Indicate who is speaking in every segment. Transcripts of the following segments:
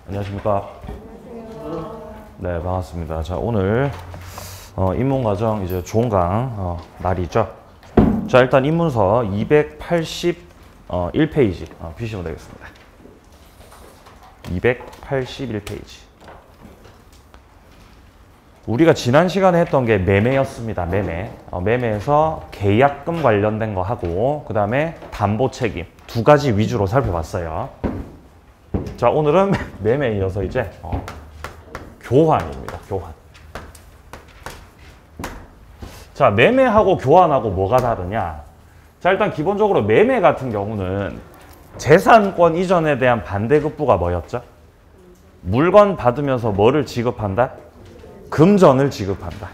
Speaker 1: 안녕하십니까. 네, 반갑습니다. 자, 오늘 입문과정 이제 종강 날이죠. 자, 일단 입문서 281페이지 피시면 되겠습니다. 281페이지. 우리가 지난 시간에 했던 게 매매였습니다. 매매. 매매에서 계약금 관련된 거 하고 그 다음에 담보 책임 두 가지 위주로 살펴봤어요. 자, 오늘은 매매에 이어서 이제 교환입니다. 교환. 자, 매매하고 교환하고 뭐가 다르냐? 자, 일단 기본적으로 매매 같은 경우는 재산권 이전에 대한 반대급부가 뭐였죠? 물건 받으면서 뭐를 지급한다? 금전을 지급한다.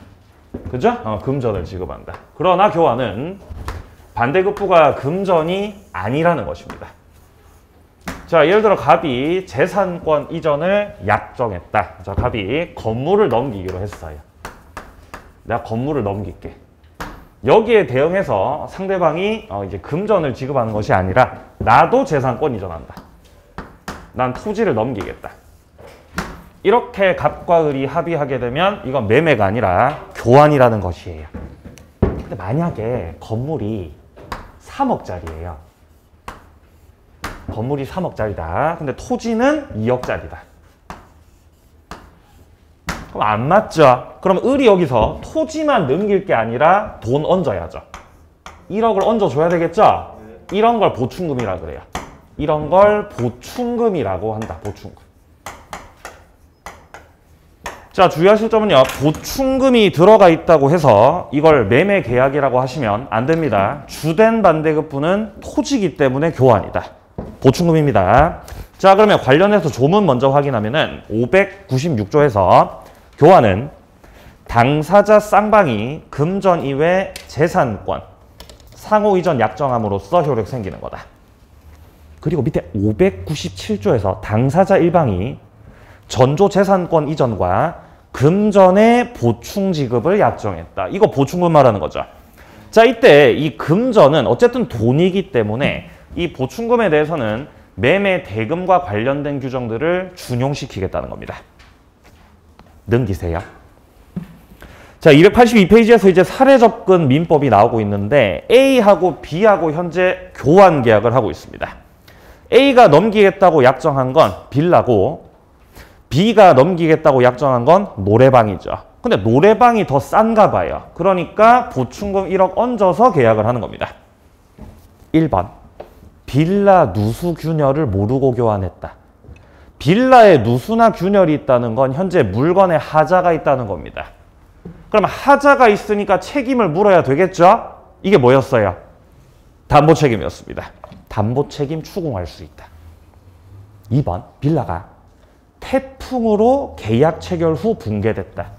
Speaker 1: 그죠? 금전을 지급한다. 그러나 교환은 반대급부가 금전이 아니라는 것입니다. 자, 예를 들어 갑이 재산권 이전을 약정했다. 자, 갑이 건물을 넘기기로 했어요. 내가 건물을 넘길게. 여기에 대응해서 상대방이 이제 금전을 지급하는 것이 아니라 나도 재산권 이전한다. 난 토지를 넘기겠다. 이렇게 갑과 을이 합의하게 되면 이건 매매가 아니라 교환이라는 것이에요. 근데 만약에 건물이 3억짜리예요. 건물이 3억짜리다. 근데 토지는 2억짜리다. 그럼 안 맞죠? 그럼 을이 여기서 토지만 넘길 게 아니라 돈 얹어야죠. 1억을 얹어줘야 되겠죠? 이런 걸 보충금이라 그래요. 이런 걸 보충금이라고 한다. 보충금. 자, 주의하실 점은요. 보충금이 들어가 있다고 해서 이걸 매매 계약이라고 하시면 안 됩니다. 주된 반대급부는 토지이기 때문에 교환이다. 보충금입니다. 자, 그러면 관련해서 조문 먼저 확인하면은 596조에서 교환은 당사자 쌍방이 금전 이외 재산권 상호 이전 약정함으로써 효력 생기는 거다. 그리고 밑에 597조에서 당사자 일방이 전조 재산권 이전과 금전의 보충 지급을 약정했다. 이거 보충금 말하는 거죠. 자, 이때 이 금전은 어쨌든 돈이기 때문에 이 보충금에 대해서는 매매 대금과 관련된 규정들을 준용시키겠다는 겁니다. 넘기세요. 자, 282페이지에서 이제 사례 접근 민법이 나오고 있는데 A하고 B하고 현재 교환 계약을 하고 있습니다. A가 넘기겠다고 약정한 건 빌라고 B가 넘기겠다고 약정한 건 노래방이죠. 근데 노래방이 더 싼가 봐요. 그러니까 보충금 1억 얹어서 계약을 하는 겁니다. 1번. 빌라 누수 균열을 모르고 교환했다. 빌라에 누수나 균열이 있다는 건 현재 물건에 하자가 있다는 겁니다. 그럼 하자가 있으니까 책임을 물어야 되겠죠? 이게 뭐였어요? 담보 책임이었습니다. 담보 책임 추궁할 수 있다. 2번. 빌라가 태풍으로 계약 체결 후 붕괴됐다.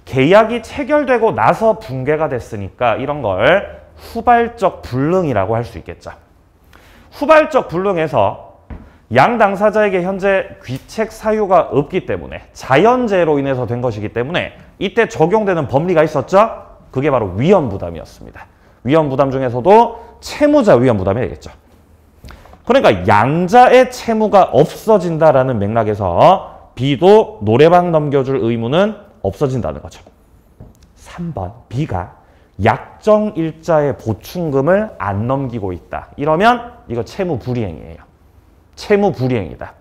Speaker 1: 계약이 체결되고 나서 붕괴가 됐으니까 이런 걸 후발적 불능이라고 할 수 있겠죠. 후발적 불능에서 양 당사자에게 현재 귀책 사유가 없기 때문에 자연재해로 인해서 된 것이기 때문에 이때 적용되는 법리가 있었죠. 그게 바로 위험부담이었습니다. 위험부담 중에서도 채무자 위험부담이 되겠죠. 그러니까 양자의 채무가 없어진다라는 맥락에서 B도 노래방 넘겨줄 의무는 없어진다는 거죠. 3번 B가 약정일자의 보충금을 안 넘기고 있다. 이러면 이거 채무불이행이에요. 채무불이행이다.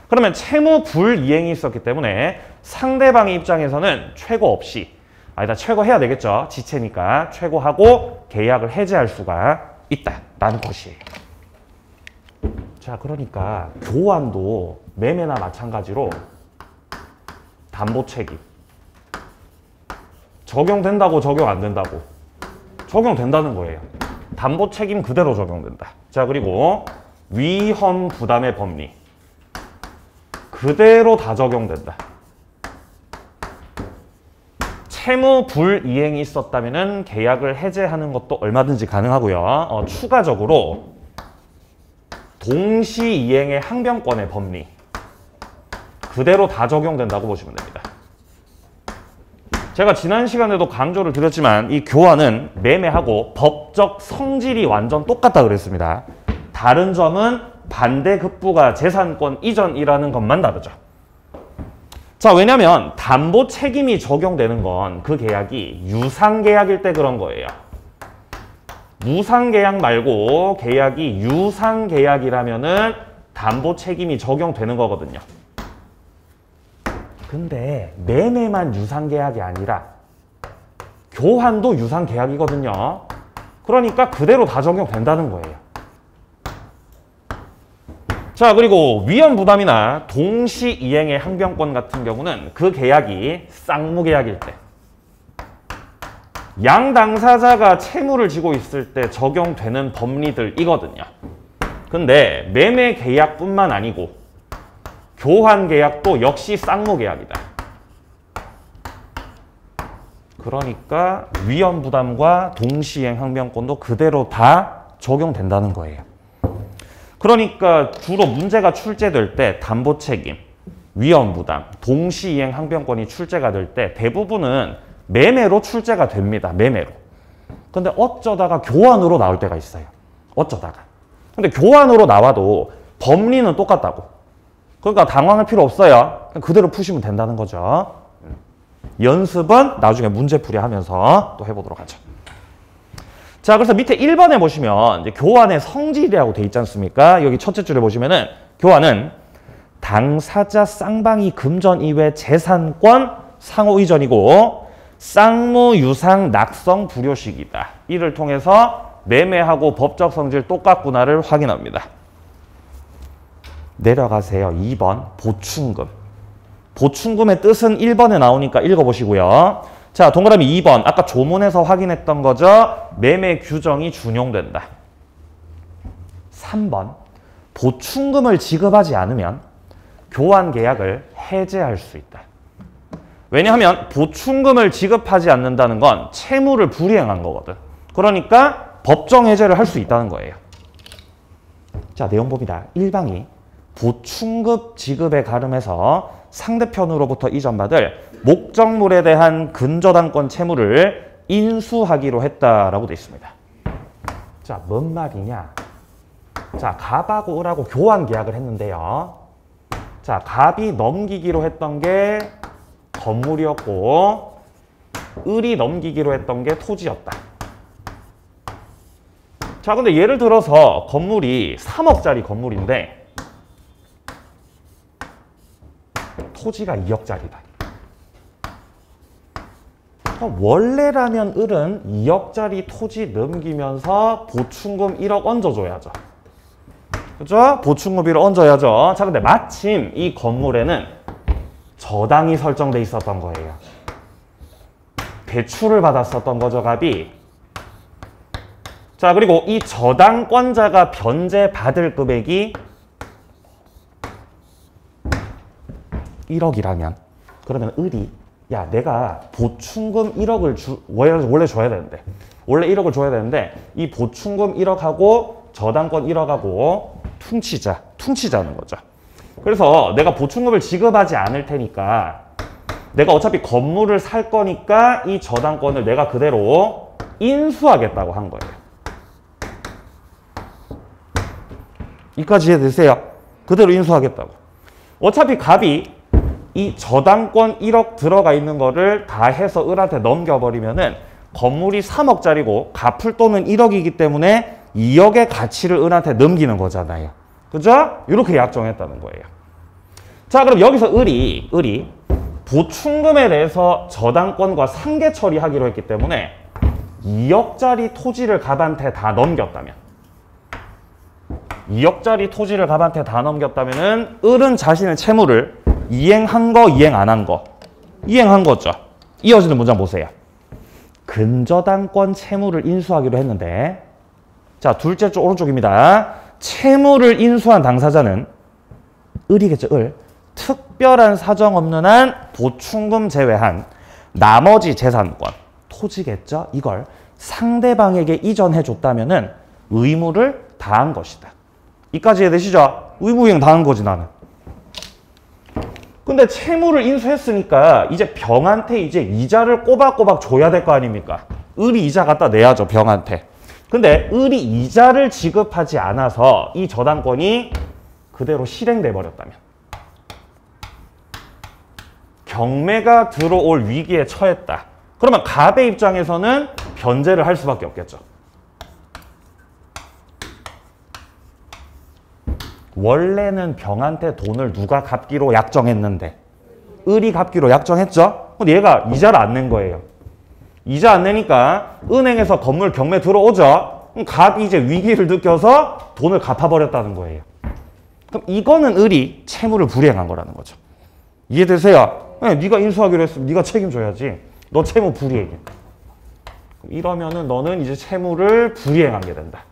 Speaker 1: 그러면 채무불이행이 있었기 때문에 상대방의 입장에서는 최고 없이 최고해야 되겠죠. 지체니까 최고하고 계약을 해지할 수가 있다라는 것이에요. 자, 그러니까 교환도 매매나 마찬가지로 담보 책임 적용된다고 적용 안 된다고? 적용된다는 거예요. 담보 책임 그대로 적용된다. 자, 그리고 위험 부담의 법리 그대로 다 적용된다. 채무 불이행이 있었다면 계약을 해제하는 것도 얼마든지 가능하고요. 추가적으로 동시이행의 항변권의 법리 그대로 다 적용된다고 보시면 됩니다. 제가 지난 시간에도 강조를 드렸지만 이 교환은 매매하고 법적 성질이 완전 똑같다 그랬습니다. 다른 점은 반대급부가 재산권 이전이라는 것만 다르죠. 자, 왜냐면 담보 책임이 적용되는 건 그 계약이 유상계약일 때 그런 거예요. 무상계약 말고 계약이 유상계약이라면은 담보 책임이 적용되는 거거든요. 근데 매매만 유상계약이 아니라 교환도 유상계약이거든요. 그러니까 그대로 다 적용된다는 거예요. 자, 그리고 위험부담이나 동시이행의 항변권 같은 경우는 그 계약이 쌍무계약일 때, 양 당사자가 채무를 지고 있을 때 적용되는 법리들이거든요. 근데 매매 계약뿐만 아니고 교환 계약도 역시 쌍무계약이다. 그러니까 위험부담과 동시이행 항변권도 그대로 다 적용된다는 거예요. 그러니까 주로 문제가 출제될 때 담보책임, 위험부담, 동시이행 항변권이 출제가 될 때 대부분은 매매로 출제가 됩니다. 매매로. 근데 어쩌다가 교환으로 나올 때가 있어요. 어쩌다가. 근데 교환으로 나와도 법리는 똑같다고. 그러니까 당황할 필요 없어요. 그대로 푸시면 된다는 거죠. 연습은 나중에 문제풀이 하면서 또 해보도록 하죠. 자, 그래서 밑에 1번에 보시면 이제 교환의 성질이라고 돼 있지 않습니까? 여기 첫째 줄에 보시면은 교환은 당사자 쌍방이 금전 이외 재산권 상호 이전이고 쌍무 유상 낙성 불효식이다. 이를 통해서 매매하고 법적 성질 똑같구나를 확인합니다. 내려가세요. 2번 보충금. 보충금의 뜻은 1번에 나오니까 읽어보시고요. 자, 동그라미 2번. 아까 조문에서 확인했던 거죠. 매매 규정이 준용된다. 3번. 보충금을 지급하지 않으면 교환 계약을 해제할 수 있다. 왜냐하면 보충금을 지급하지 않는다는 건 채무를 불이행한 거거든. 그러니까 법정 해제를 할 수 있다는 거예요. 자, 내용 봅니다. 1방이 보충금 지급에 가름해서 상대편으로부터 이전받을 목적물에 대한 근저당권 채무를 인수하기로 했다라고 되어 있습니다. 자, 뭔 말이냐? 자, 갑하고 을하고 교환 계약을 했는데요. 자, 갑이 넘기기로 했던 게 건물이었고 을이 넘기기로 했던 게 토지였다. 자, 근데 예를 들어서 건물이 3억짜리 건물인데 토지가 2억짜리다. 원래라면 을은 2억짜리 토지 넘기면서 보충금 1억 얹어줘야죠. 그죠? 보충금 1억 얹어야죠. 자, 근데 마침 이 건물에는 저당이 설정돼 있었던 거예요. 대출을 받았었던 거죠, 갑이. 자, 그리고 이 저당권자가 변제받을 금액이 1억이라면 그러면 을이 야, 내가 보충금 1억을 원래 줘야 되는데 원래 1억을 줘야 되는데 이 보충금 1억하고 저당권 1억하고 퉁치자는 거죠. 그래서 내가 보충금을 지급하지 않을 테니까 내가 어차피 건물을 살 거니까 이 저당권을 내가 그대로 인수하겠다고 한 거예요. 이까지 이해되세요? 그대로 인수하겠다고. 어차피 갑이 이 저당권 1억 들어가 있는 거를 다 해서 을한테 넘겨버리면은 건물이 3억짜리고 갚을 돈은 1억이기 때문에 2억의 가치를 을한테 넘기는 거잖아요. 그죠? 이렇게 약정했다는 거예요. 자, 그럼 여기서 을이 보충금에 대해서 저당권과 상계 처리하기로 했기 때문에 2억짜리 토지를 갑한테 다 넘겼다면 2억짜리 토지를 갑한테 다 넘겼다면은 을은 자신의 채무를 이행한 거, 이행 안 한 거. 이행한 거죠. 이어지는 문장 보세요. 근저당권 채무를 인수하기로 했는데 자, 둘째 쪽 오른쪽입니다. 채무를 인수한 당사자는 을이겠죠, 을. 특별한 사정 없는 한 보충금 제외한 나머지 재산권, 토지겠죠? 이걸 상대방에게 이전해 줬다면은 의무를 다한 것이다. 이까지 이해되시죠? 의무이행 다한 거지, 나는. 근데 채무를 인수했으니까 이제 병한테 이제 이자를 꼬박꼬박 줘야 될 거 아닙니까? 을이 이자 갖다 내야죠, 병한테. 근데 을이 이자를 지급하지 않아서 이 저당권이 그대로 실행돼 버렸다면 경매가 들어올 위기에 처했다. 그러면 갑의 입장에서는 변제를 할 수밖에 없겠죠. 원래는 병한테 돈을 누가 갚기로 약정했는데 을이 갚기로 약정했죠? 근데 얘가 이자를 안 낸 거예요. 이자 안 내니까 은행에서 건물 경매 들어오죠? 그럼 갑이 이제 위기를 느껴서 돈을 갚아버렸다는 거예요. 그럼 이거는 을이 채무를 불이행한 거라는 거죠. 이해되세요? 네, 네가 인수하기로 했으면 네가 책임져야지. 너 채무 불이행해. 이러면은 너는 이제 채무를 불이행하게 된다.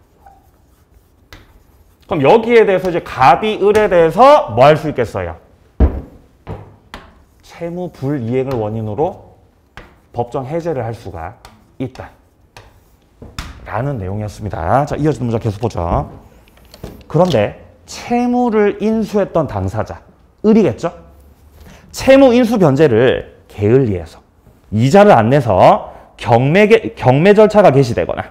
Speaker 1: 그럼 여기에 대해서 이제 갑이 을에 대해서 뭐 할 수 있겠어요? 채무 불이행을 원인으로 법정 해제를 할 수가 있다. 라는 내용이었습니다. 자, 이어지는 문장 계속 보죠. 그런데 채무를 인수했던 당사자, 을이겠죠? 채무 인수 변제를 게을리해서 이자를 안 내서 경매 절차가 개시되거나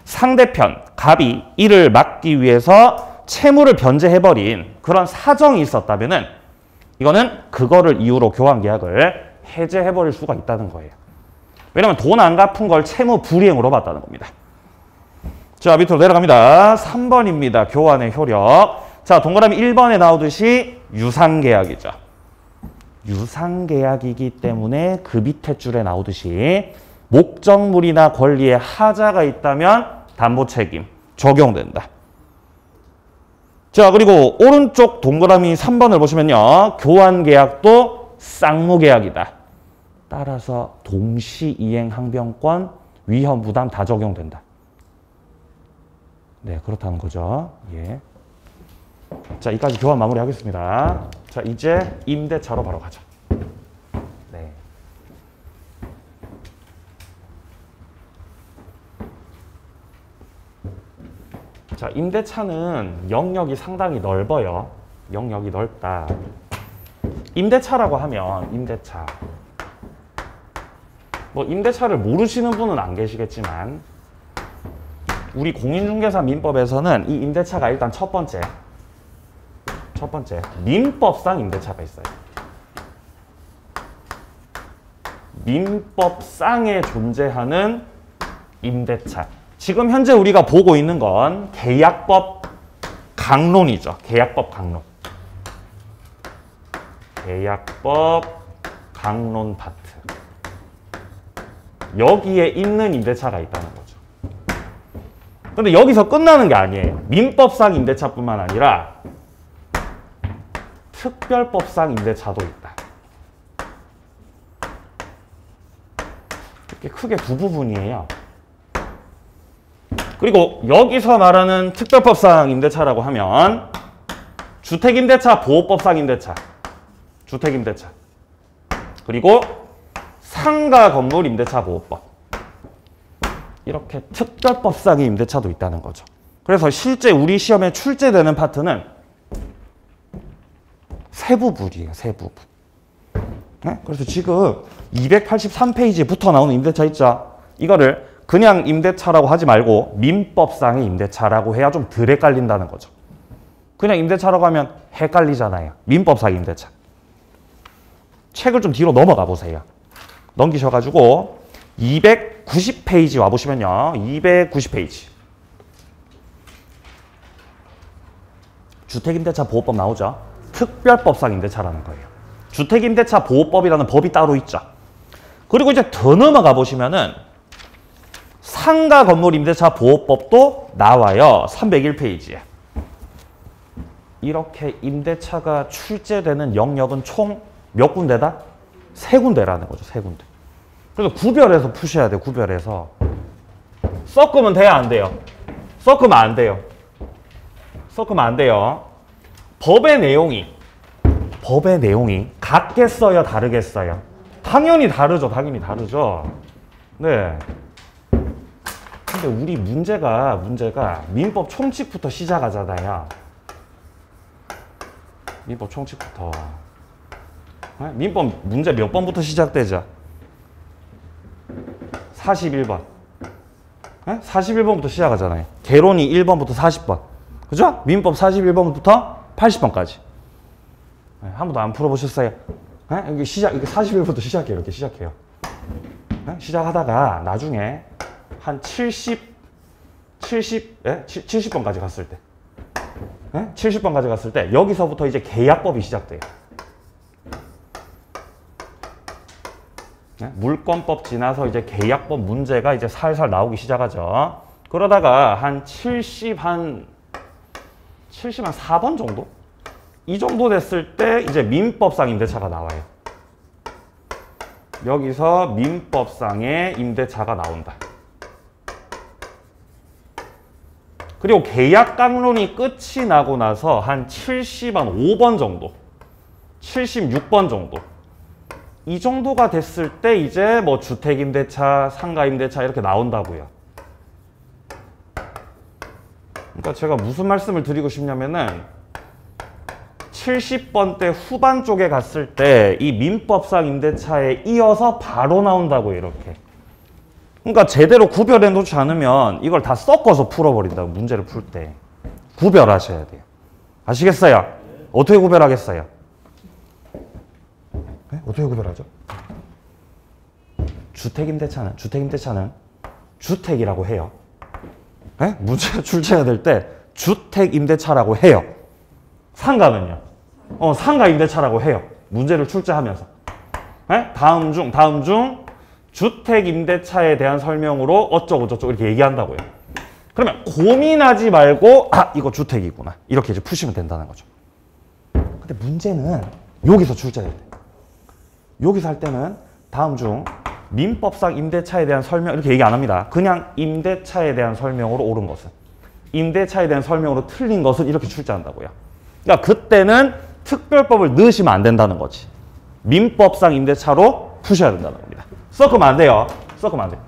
Speaker 1: 상대편, 갑이 이를 막기 위해서 채무를 변제해버린 그런 사정이 있었다면은 이거는 그거를 이유로 교환계약을 해제해버릴 수가 있다는 거예요. 왜냐면 돈 안 갚은 걸 채무 불이행으로 봤다는 겁니다. 자, 밑으로 내려갑니다. 3번입니다. 교환의 효력. 자, 동그라미 1번에 나오듯이 유상계약이죠. 유상계약이기 때문에 그 밑에 줄에 나오듯이 목적물이나 권리에 하자가 있다면 담보책임 적용된다. 자, 그리고 오른쪽 동그라미 3번을 보시면요. 교환계약도 쌍무계약이다. 따라서 동시이행 항변권, 위험부담 다 적용된다. 네, 그렇다는 거죠. 예. 자, 여기까지 교환 마무리하겠습니다. 자, 이제 임대차로 바로 가죠. 네. 자, 임대차는 영역이 상당히 넓어요. 영역이 넓다. 임대차라고 하면 임대차. 뭐 임대차를 모르시는 분은 안 계시겠지만 우리 공인중개사 민법에서는 이 임대차가 일단 첫 번째 민법상 임대차가 있어요. 민법상에 존재하는 임대차. 지금 현재 우리가 보고 있는 건 계약법 강론이죠. 계약법 강론. 계약법 강론 파트. 여기에 있는 임대차가 있다는 거죠. 근데 여기서 끝나는 게 아니에요. 민법상 임대차뿐만 아니라 특별법상 임대차도 있다. 이렇게 크게 두 부분이에요. 그리고 여기서 말하는 특별법상 임대차라고 하면 주택임대차, 보호법상 임대차, 주택임대차, 그리고 상가 건물 임대차 보호법. 이렇게 특별법상의 임대차도 있다는 거죠. 그래서 실제 우리 시험에 출제되는 파트는 세부분이에요. 세부분. 네? 그래서 지금 283페이지에 붙어 나오는 임대차 있죠? 이거를 그냥 임대차라고 하지 말고 민법상의 임대차라고 해야 좀 덜 헷갈린다는 거죠. 그냥 임대차라고 하면 헷갈리잖아요. 민법상의 임대차. 책을 좀 뒤로 넘어가 보세요. 넘기셔가지고 290페이지 와보시면요. 290페이지. 주택임대차 보호법 나오죠? 특별법상 임대차라는 거예요. 주택임대차 보호법이라는 법이 따로 있죠. 그리고 이제 더 넘어가 보시면은 상가 건물 임대차 보호법도 나와요. 301페이지에. 이렇게 임대차가 출제되는 영역은 총 몇 군데다? 3군데라는 거죠. 3군데. 그래서 구별해서 푸셔야 돼요. 구별해서. 섞으면 돼요? 안 돼요? 섞으면 안 돼요. 섞으면 안 돼요. 법의 내용이 같겠어요? 다르겠어요? 당연히 다르죠. 당연히 다르죠. 네. 근데 우리 문제가 민법 총칙부터 시작하잖아요. 민법 총칙부터. 네? 민법 문제 몇 번부터 시작되죠? 41번. 네? 41번부터 시작하잖아요. 개론이 1번부터 40번. 그죠? 민법 41번부터 80번까지. 네, 한 번도 안 풀어보셨어요? 여기 이게 40일부터 시작해요. 이렇게 시작해요. 시작하다가 나중에 한 70번까지 갔을 때. 70번까지 갔을 때 여기서부터 이제 계약법이 시작돼요. 물권법 지나서 이제 계약법 문제가 이제 살살 나오기 시작하죠. 그러다가 한 4번 정도? 이 정도 됐을 때 이제 민법상 임대차가 나와요. 여기서 민법상의 임대차가 나온다. 그리고 계약강론이 끝이 나고 나서 한 75번 정도, 76번 정도 이 정도가 됐을 때 이제 뭐 주택임대차, 상가임대차 이렇게 나온다고요. 그러니까 제가 무슨 말씀을 드리고 싶냐면은 70번대 후반 쪽에 갔을 때 이 민법상 임대차에 이어서 바로 나온다고요. 이렇게. 그러니까 제대로 구별해 놓지 않으면 이걸 다 섞어서 풀어버린다고. 문제를 풀 때 구별하셔야 돼요. 아시겠어요? 어떻게 구별하겠어요? 어떻게 구별하죠? 주택임대차는 주택이라고 해요. 문제가 출제가 될 때 주택임대차라고 해요. 상가는요? 상가임대차라고 해요. 문제를 출제하면서. 다음 중 주택임대차에 대한 설명으로 어쩌고저쩌고 이렇게 얘기한다고요. 그러면 고민하지 말고 이거 주택이구나 이렇게 이제 푸시면 된다는 거죠. 근데 문제는 여기서 출제될 때, 여기서 할 때는 다음 중 민법상 임대차에 대한 설명 이렇게 얘기 안 합니다. 그냥 임대차에 대한 설명으로 옳은 것은, 임대차에 대한 설명으로 틀린 것은 이렇게 출제한다고요. 그러니까 그때는 특별법을 넣으시면 안 된다는 거지. 민법상 임대차로 푸셔야 된다는 겁니다. 섞으면 안 돼요. 섞으면 안 돼요.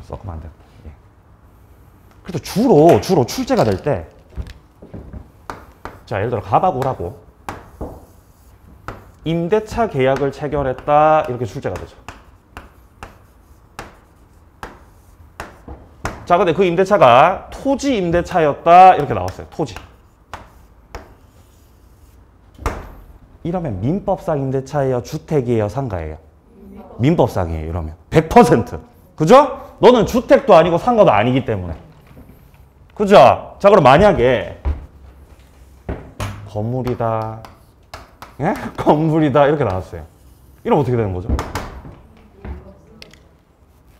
Speaker 1: 섞으면 안 돼요. 예. 그래서 주로 출제가 될 때, 자, 예를 들어 가바구라고 임대차 계약을 체결했다 이렇게 출제가 되죠. 자, 근데 그 임대차가 토지 임대차였다 이렇게 나왔어요. 토지. 이러면 민법상 임대차예요? 주택이에요? 상가예요? 민법상이에요. 이러면 100%. 그죠? 너는 주택도 아니고 상가도 아니기 때문에. 그죠? 자, 그럼 만약에 건물이다, 예? 건물이다 이렇게 나왔어요. 이러면 어떻게 되는 거죠?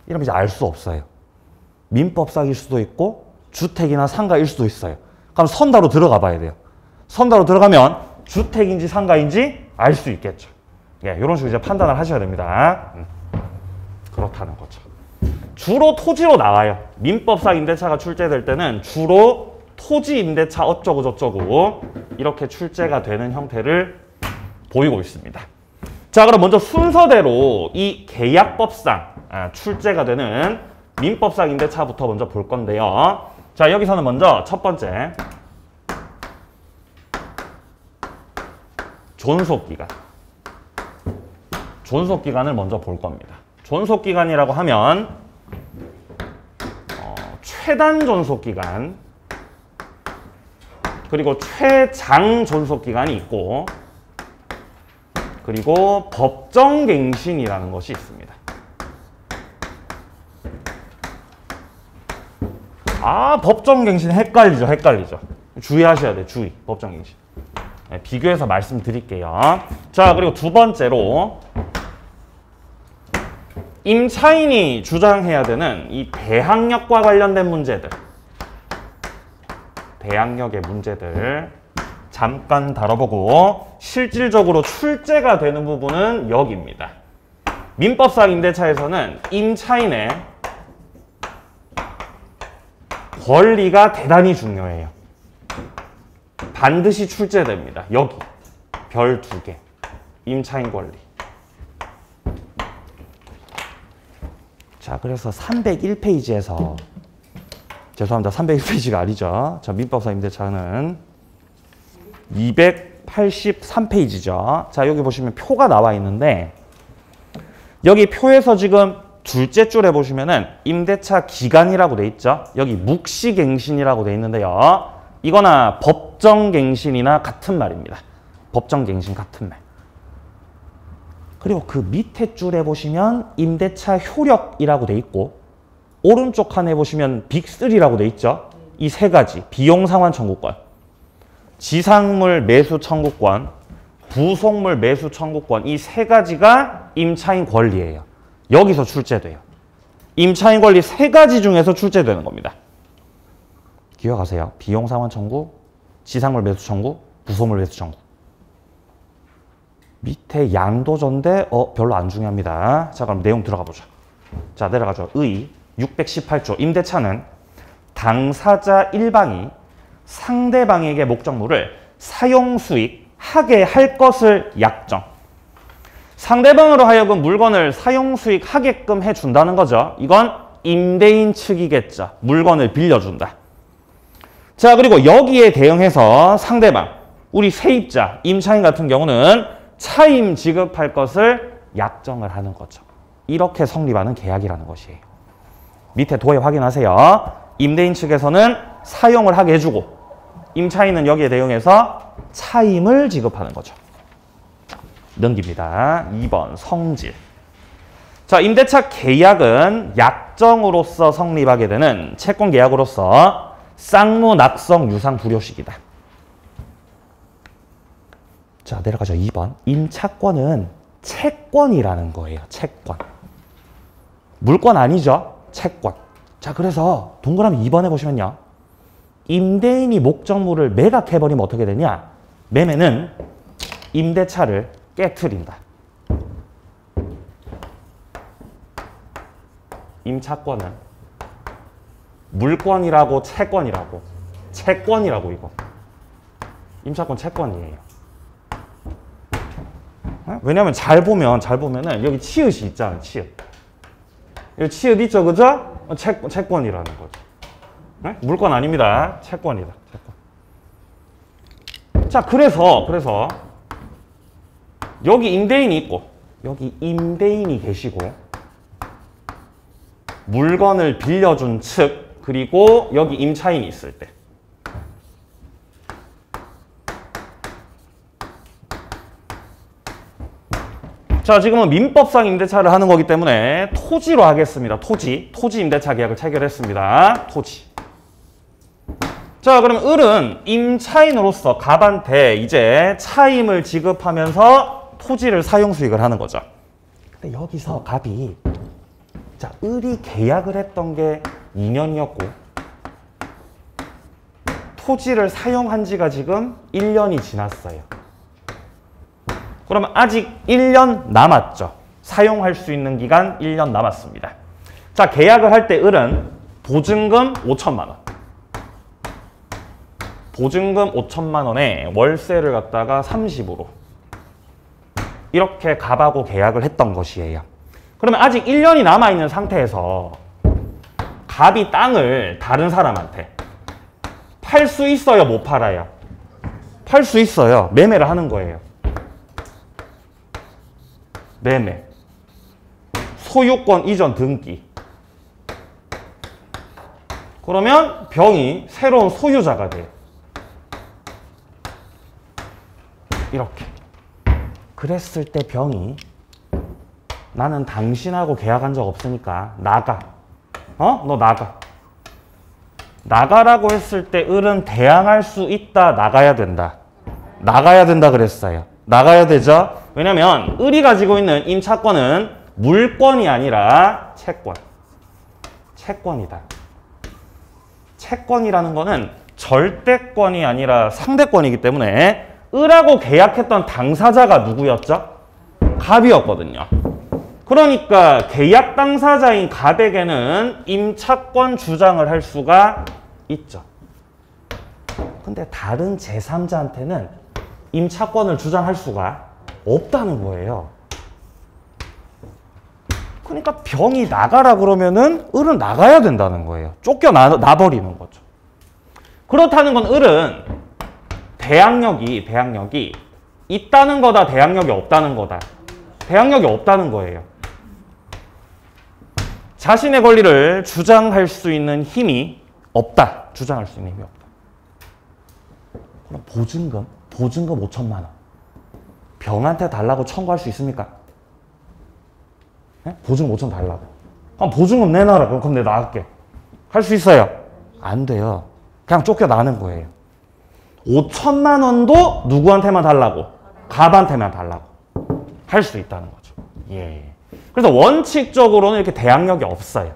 Speaker 1: 이러면 이제 알 수 없어요. 민법상일 수도 있고 주택이나 상가일 수도 있어요. 그럼 선다로 들어가 봐야 돼요. 선다로 들어가면 주택인지 상가인지 알 수 있겠죠. 예, 이런 식으로 이제 판단을 하셔야 됩니다. 그렇다는 거죠. 주로 토지로 나와요. 민법상 임대차가 출제될 때는 주로 토지 임대차 어쩌고 저쩌고 이렇게 출제가 되는 형태를 보이고 있습니다. 자, 그럼 먼저 순서대로 이 계약법상 출제가 되는 민법상 임대차부터 먼저 볼 건데요. 자, 여기서는 먼저 첫 번째 존속기간. 존속기간을 먼저 볼 겁니다. 존속기간이라고 하면 최단 존속기간 그리고 최장 존속기간이 있고 그리고 법정갱신이라는 것이 있습니다. 법정갱신 헷갈리죠. 주의하셔야 돼요. 주의. 법정갱신. 네, 비교해서 말씀드릴게요. 자, 그리고 두 번째로 임차인이 주장해야 되는 이 대항력과 관련된 문제들, 대항력의 문제들 잠깐 다뤄보고 실질적으로 출제가 되는 부분은 여기입니다. 민법상 임대차에서는 임차인의 권리가 대단히 중요해요. 반드시 출제됩니다. 여기 별 2개 임차인 권리. 자, 그래서 301페이지에서 죄송합니다. 301페이지가 아니죠. 자, 민법상 임대차는 283페이지죠. 자, 여기 보시면 표가 나와 있는데 여기 표에서 지금 둘째 줄에 보시면은 임대차 기간이라고 돼 있죠. 여기 묵시갱신이라고 돼 있는데요. 이거나 법정갱신이나 같은 말입니다. 법정갱신 같은 말. 그리고 그 밑에 줄에 보시면 임대차 효력이라고 돼 있고 오른쪽 칸에 보시면 빅3라고 돼 있죠. 이 세 가지 비용 상환 청구권, 지상물 매수 청구권, 부속물 매수 청구권 이 세 가지가 임차인 권리예요. 여기서 출제돼요. 임차인 권리 세 가지 중에서 출제되는 겁니다. 기억하세요. 비용 상환 청구, 지상물 매수 청구, 부속물 매수 청구. 밑에 양도전대 별로 안 중요합니다. 자, 그럼 내용 들어가 보죠. 자, 내려가죠. 의 618조 임대차는 당사자 일방이 상대방에게 목적물을 사용 수익하게 할 것을 약정. 상대방으로 하여금 물건을 사용 수익하게끔 해준다는 거죠. 이건 임대인 측이겠죠. 물건을 빌려준다. 자, 그리고 여기에 대응해서 상대방, 우리 세입자, 임차인 같은 경우는 차임 지급할 것을 약정을 하는 거죠. 이렇게 성립하는 계약이라는 것이에요. 밑에 도에 확인하세요. 임대인 측에서는 사용을 하게 해주고 임차인은 여기에 대응해서 차임을 지급하는 거죠. 넘깁니다. 2번 성질. 자, 임대차 계약은 약정으로서 성립하게 되는 채권 계약으로서 쌍무 낙성 유상 불효식이다. 자, 내려가죠. 2번. 임차권은 채권이라는 거예요. 채권. 물권 아니죠. 채권. 자, 그래서 동그라미 2번에 보시면요. 임대인이 목적물을 매각해버리면 어떻게 되냐? 매매는 임대차를 깨트린다. 임차권은 물권이라고 채권이라고. 채권이라고 이거. 임차권 채권이에요. 왜냐면 잘 보면은 여기 치읓이 있잖아요. 치읓. 여기 치읓 있죠, 그죠? 채권이라는 거죠. 네? 물권 아닙니다. 채권이다. 채권. 자, 그래서 여기 임대인이 있고 여기 임대인이 계시고 물건을 빌려준 측 그리고 여기 임차인이 있을 때 자, 지금은 민법상 임대차를 하는 거기 때문에 토지로 하겠습니다. 토지 임대차 계약을 체결했습니다. 토지. 자, 그러면 을은 임차인으로서 갑한테 이제 차임을 지급하면서 토지를 사용 수익을 하는 거죠. 근데 여기서 갑이 자, 을이 계약을 했던 게 2년이었고 토지를 사용한 지가 지금 1년이 지났어요. 그러면 아직 1년 남았죠. 사용할 수 있는 기간 1년 남았습니다. 자, 계약을 할 때 을은 보증금 5천만 원. 보증금 5천만 원에 월세를 갖다가 30으로 이렇게 갑하고 계약을 했던 것이에요. 그러면 아직 1년이 남아있는 상태에서 갑이 땅을 다른 사람한테 팔 수 있어요? 못 팔아요? 팔 수 있어요. 매매를 하는 거예요. 매매. 소유권 이전 등기. 그러면 병이 새로운 소유자가 돼요. 이렇게. 그랬을 때 병이 나는 당신하고 계약한 적 없으니까 나가. 너 나가. 나가라고 했을 때 을은 대항할 수 있다, 나가야 된다. 나가야 된다 그랬어요. 나가야 되죠? 왜냐면 을이 가지고 있는 임차권은 물권이 아니라 채권. 채권이다. 채권이라는 거는 절대권이 아니라 상대권이기 때문에 을하고 계약했던 당사자가 누구였죠? 갑이었거든요. 그러니까 계약 당사자인 갑에게는 임차권 주장을 할 수가 있죠. 근데 다른 제3자한테는 임차권을 주장할 수가 없다는 거예요. 그러니까 병이 나가라 그러면은 을은 나가야 된다는 거예요. 쫓겨나버리는 거죠. 그렇다는 건 을은 대항력이 있다는 거다, 대항력이 없다는 거다. 대항력이 없다는 거예요. 자신의 권리를 주장할 수 있는 힘이 없다. 주장할 수 있는 힘이 없다. 그럼 보증금 5천만 원. 병한테 달라고 청구할 수 있습니까? 네? 보증금 5천 달라고. 그럼 보증금 내놔라. 그럼 내가 나갈게. 할 수 있어요? 안 돼요. 그냥 쫓겨나는 거예요. 5천만 원도 누구한테만 달라고? 갑한테만 달라고. 할 수 있다는 거죠. 예. 그래서 원칙적으로는 이렇게 대항력이 없어요.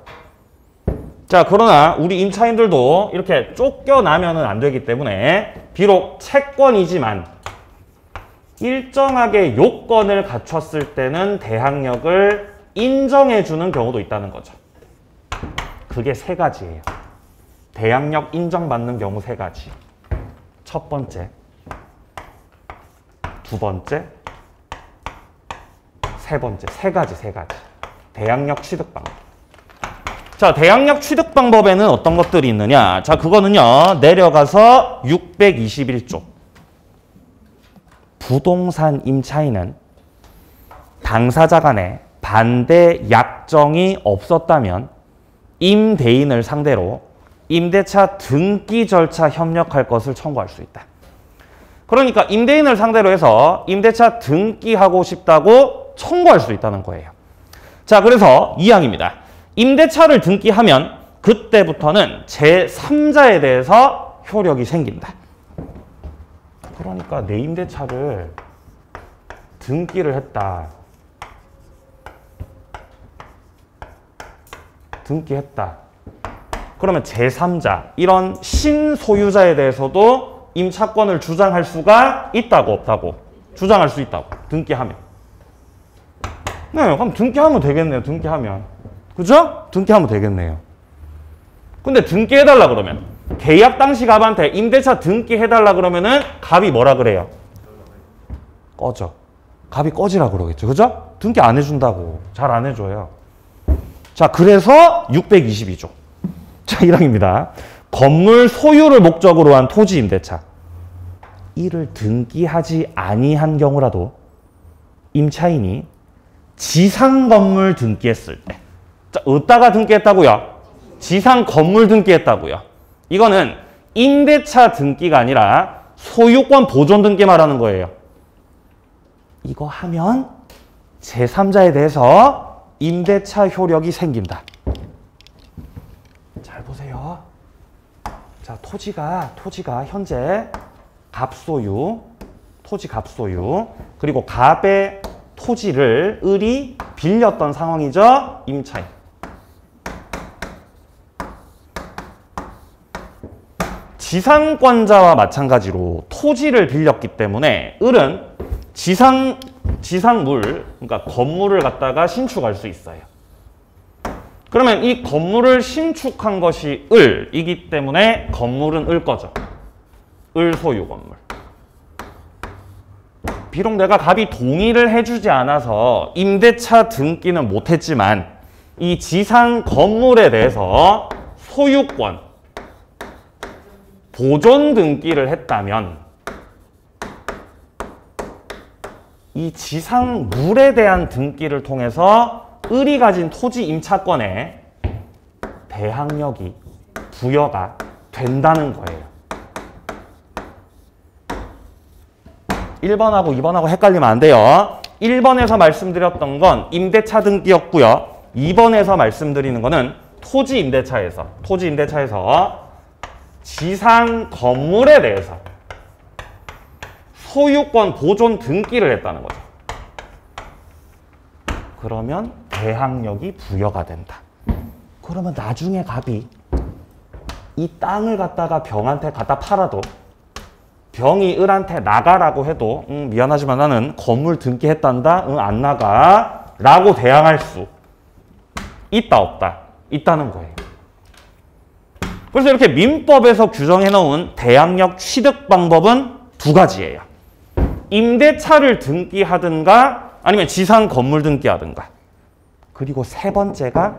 Speaker 1: 자, 그러나 우리 임차인들도 이렇게 쫓겨나면은 안 되기 때문에 비록 채권이지만 일정하게 요건을 갖췄을 때는 대항력을 인정해주는 경우도 있다는 거죠. 그게 세 가지예요. 대항력 인정받는 경우 세 가지. 첫 번째, 두 번째, 세 번째. 세 가지. 대항력 취득 방법. 자, 대항력 취득 방법에는 어떤 것들이 있느냐. 자, 그거는요. 내려가서 621조. 부동산 임차인은 당사자 간에 반대 약정이 없었다면 임대인을 상대로 임대차 등기 절차 협력할 것을 청구할 수 있다. 그러니까 임대인을 상대로 해서 임대차 등기하고 싶다고 청구할 수 있다는 거예요. 자, 그래서 2항입니다. 임대차를 등기하면 그때부터는 제3자에 대해서 효력이 생긴다. 그러니까 내 임대차를 등기를 했다. 등기했다. 그러면 제3자, 이런 신소유자에 대해서도 임차권을 주장할 수가 있다고 없다고? 주장할 수 있다고. 등기하면. 네, 그럼 등기하면 되겠네요. 등기하면. 그죠? 등기하면 되겠네요. 근데 등기해달라 그러면 계약 당시 갑한테 임대차 등기해달라 그러면은 갑이 뭐라 그래요? 꺼져. 갑이 꺼지라 그러겠죠. 그죠? 등기 안 해준다고. 잘 안 해줘요. 자, 그래서 622조. 자, 1항입니다. 건물 소유를 목적으로 한 토지 임대차. 이를 등기하지 아니한 경우라도 임차인이 지상 건물 등기했을 때. 자, 어디다가 등기했다고요? 지상 건물 등기했다고요. 이거는 임대차 등기가 아니라 소유권 보존 등기 말하는 거예요. 이거 하면 제3자에 대해서 임대차 효력이 생긴다. 잘 보세요. 자, 토지가 현재 갑소유, 토지 갑소유, 그리고 갑의 토지를 을이 빌렸던 상황이죠. 임차인. 지상권자와 마찬가지로 토지를 빌렸기 때문에 을은 지상물, 그러니까 건물을 갖다가 신축할 수 있어요. 그러면 이 건물을 신축한 것이 을이기 때문에 건물은 을 거죠. 을 소유 건물. 비록 내가 갑이 동의를 해주지 않아서 임대차 등기는 못했지만 이 지상 건물에 대해서 소유권, 보존 등기를 했다면 이 지상물에 대한 등기를 통해서 을이 가진 토지 임차권에 대항력이 부여가 된다는 거예요. 1번하고 2번하고 헷갈리면 안 돼요. 1번에서 말씀드렸던 건 임대차 등기였고요. 2번에서 말씀드리는 거는 토지 임대차에서 지상 건물에 대해서 소유권 보존 등기를 했다는 거죠. 그러면 대항력이 부여가 된다. 그러면 나중에 갑이 이 땅을 갖다가 병한테 갖다 팔아도 병이 을한테 나가라고 해도 미안하지만 나는 건물 등기했단다. 안 나가. 라고 대항할 수 있다 없다? 있다는 거예요. 그래서 이렇게 민법에서 규정해 놓은 대항력 취득 방법은 두 가지예요. 임대차를 등기하든가 아니면 지상 건물 등기하든가. 그리고 세 번째가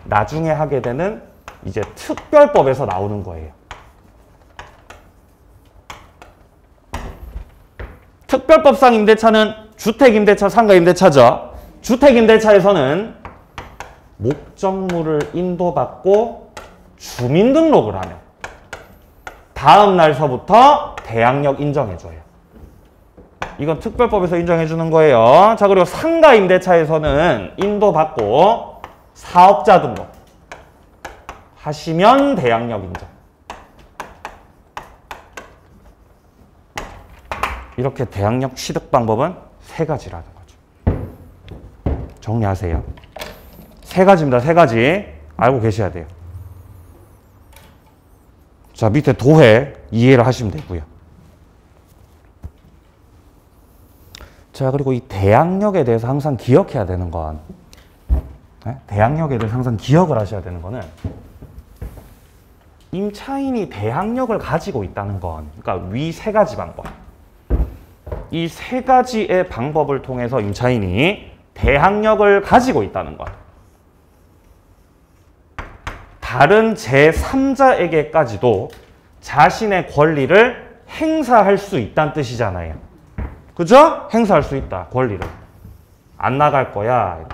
Speaker 1: 나중에 하게 되는 이제 특별법에서 나오는 거예요. 특별법상 임대차는 주택임대차, 상가임대차죠. 주택임대차에서는 목적물을 인도받고 주민등록을 하면 다음 날서부터 대항력 인정해줘요. 이건 특별법에서 인정해 주는 거예요. 자, 그리고 상가 임대차에서는 인도받고 사업자 등록 하시면 대항력 인정. 이렇게 대항력 취득 방법은 세 가지라는 거죠. 정리하세요. 세 가지입니다. 세 가지. 알고 계셔야 돼요. 자, 밑에 도해 이해를 하시면 되고요. 자, 그리고 이 대항력에 대해서 항상 기억해야 되는 건, 대항력에 대해서 항상 기억을 하셔야 되는 거는, 임차인이 대항력을 가지고 있다는 건, 그러니까 위 세 가지 방법. 이 세 가지의 방법을 통해서 임차인이 대항력을 가지고 있다는 것. 다른 제3자에게까지도 자신의 권리를 행사할 수 있다는 뜻이잖아요. 그죠? 행사할 수 있다, 권리를. 안 나갈 거야.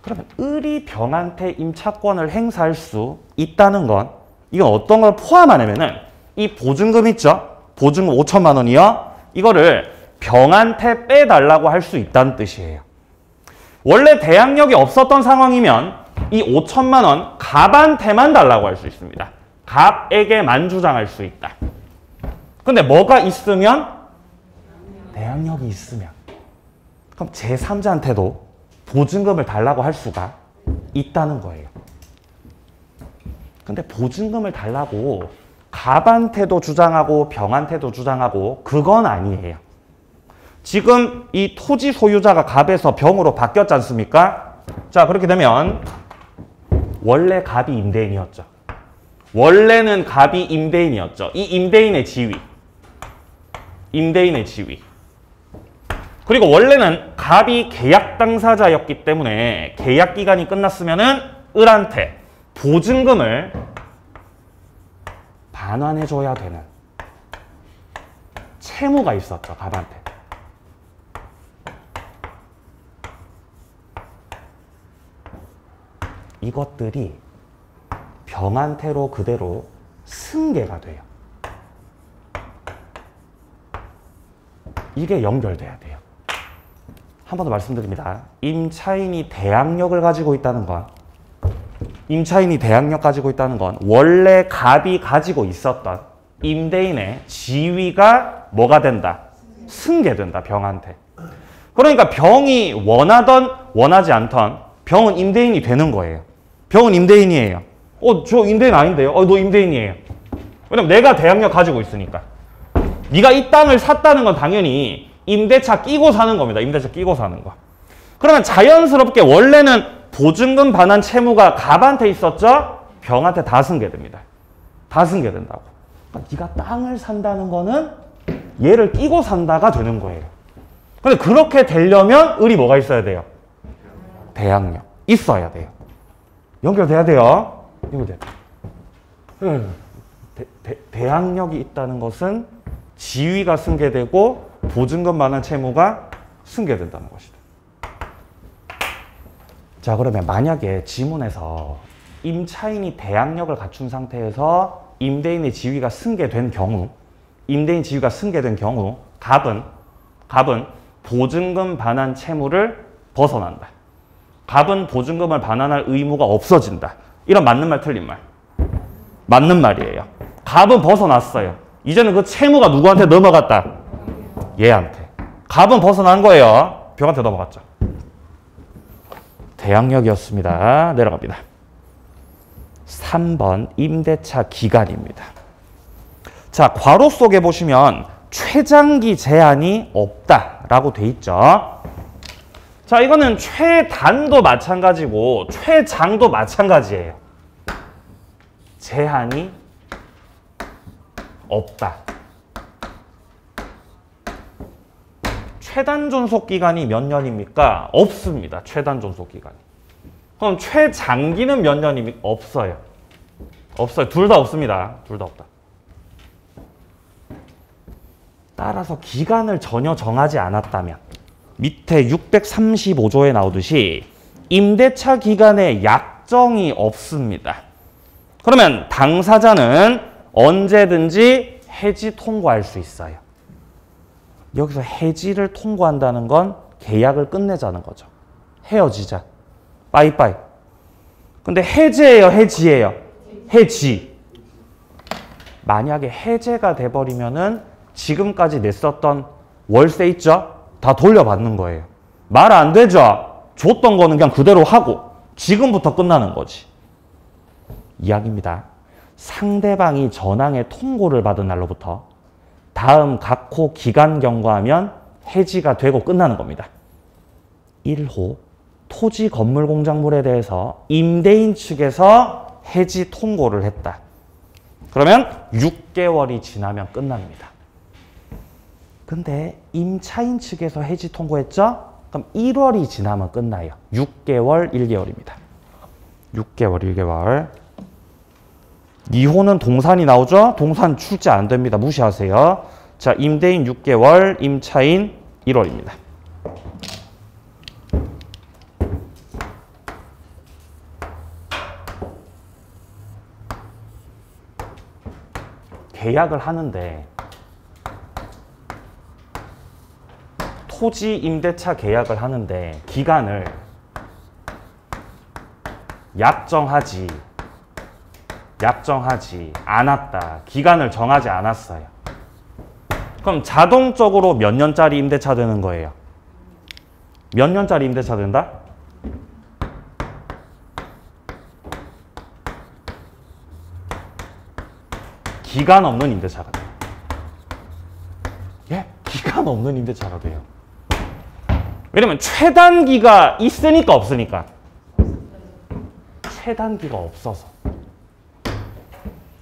Speaker 1: 그러면 의리병한테 임차권을 행사할 수 있다는 건, 이건 어떤 걸 포함하냐면은 이 보증금 있죠? 보증금 5천만 원이요. 이거를 병한테 빼달라고 할 수 있다는 뜻이에요. 원래 대항력이 없었던 상황이면 이 5천만 원 갑한테만 달라고 할 수 있습니다. 갑에게만 주장할 수 있다. 근데 뭐가 있으면? 대항력이 있으면. 그럼 제3자한테도 보증금을 달라고 할 수가 있다는 거예요. 근데 보증금을 달라고 갑한테도 주장하고 병한테도 주장하고 그건 아니에요. 지금 이 토지 소유자가 갑에서 병으로 바뀌었지 않습니까? 자, 그렇게 되면 원래 갑이 임대인이었죠. 원래는 갑이 임대인이었죠. 이 임대인의 지위. 임대인의 지위. 그리고 원래는 갑이 계약 당사자였기 때문에 계약 기간이 끝났으면은 을한테 보증금을 반환해줘야 되는 채무가 있었죠, 갑한테. 이것들이 병한테로 그대로 승계가 돼요. 이게 연결돼야 돼요. 한 번 더 말씀드립니다. 임차인이 대항력을 가지고 있다는 건, 임차인이 대항력 가지고 있다는 건 원래 갑이 가지고 있었던 임대인의 지위가 뭐가 된다? 승계된다, 병한테. 그러니까 병이 원하던 원하지 않던 병은 임대인이 되는 거예요. 병은 임대인이에요. 저 임대인 아닌데요? 너 임대인이에요. 왜냐면 내가 대항력 가지고 있으니까. 네가 이 땅을 샀다는 건 당연히 임대차 끼고 사는 겁니다. 임대차 끼고 사는 거. 그러면 자연스럽게 원래는 보증금 반환 채무가 갑한테 있었죠? 병한테 다 승계됩니다. 다 승계된다고. 그러니까 네가 땅을 산다는 거는 얘를 끼고 산다가 되는 거예요. 근데 그렇게 되려면 을이 뭐가 있어야 돼요? 대항력. 있어야 돼요. 연결돼야 돼요. 연결돼야 돼요. 대항력이 있다는 것은 지위가 승계되고 보증금 반환 채무가 승계된다는 것이다. 자, 그러면 만약에 지문에서 임차인이 대항력을 갖춘 상태에서 임대인의 지위가 승계된 경우, 임대인 지위가 승계된 경우 갑은 보증금 반환 채무를 벗어난다. 갑은 보증금을 반환할 의무가 없어진다. 이런 맞는 말 틀린 말? 맞는 말이에요. 갑은 벗어났어요. 이제는 그 채무가 누구한테 넘어갔다? 얘한테. 갑은 벗어난 거예요. 병한테 넘어갔죠. 대항력이었습니다. 내려갑니다. 3번 임대차 기간입니다. 자, 괄호 속에 보시면 최장기 제한이 없다라고 돼 있죠. 자, 이거는 최단도 마찬가지고 최장도 마찬가지예요. 제한이 없다. 최단 존속 기간이 몇 년입니까? 없습니다. 최단 존속 기간이. 그럼 최장기는 몇 년입니까? 없어요. 없어요. 둘 다 없습니다. 둘 다 없다. 따라서 기간을 전혀 정하지 않았다면 밑에 635조에 나오듯이 임대차 기간에 약정이 없습니다. 그러면 당사자는 언제든지 해지 통고할 수 있어요. 여기서 해지를 통고한다는 건 계약을 끝내자는 거죠. 헤어지자. 빠이빠이. 근데 해제예요, 해지예요? 해지. 만약에 해제가 돼버리면은 지금까지 냈었던 월세 있죠? 다 돌려받는 거예요. 말 안 되죠? 줬던 거는 그냥 그대로 하고 지금부터 끝나는 거지. 이야기입니다. 상대방이 전항의 통고를 받은 날로부터 다음 각호 기간 경과하면 해지가 되고 끝나는 겁니다. 1호 토지 건물 공작물에 대해서 임대인 측에서 해지 통고를 했다. 그러면 6개월이 지나면 끝납니다. 근데 임차인 측에서 해지 통고했죠? 그럼 1월이 지나면 끝나요. 6개월, 1개월입니다. 6개월, 1개월. 2호는 동산이 나오죠? 동산 출제 안 됩니다. 무시하세요. 자, 임대인 6개월, 임차인 1월입니다. 계약을 하는데 토지 임대차 계약을 하는데 기간을 약정하지 않았다. 기간을 정하지 않았어요. 그럼 자동적으로 몇 년짜리 임대차 되는 거예요? 몇 년짜리 임대차 된다? 기간 없는 임대차가 돼요. 예? 기간 없는 임대차가 돼요. 왜냐면 최단기가 있으니까 없으니까? 최단기가 없어서.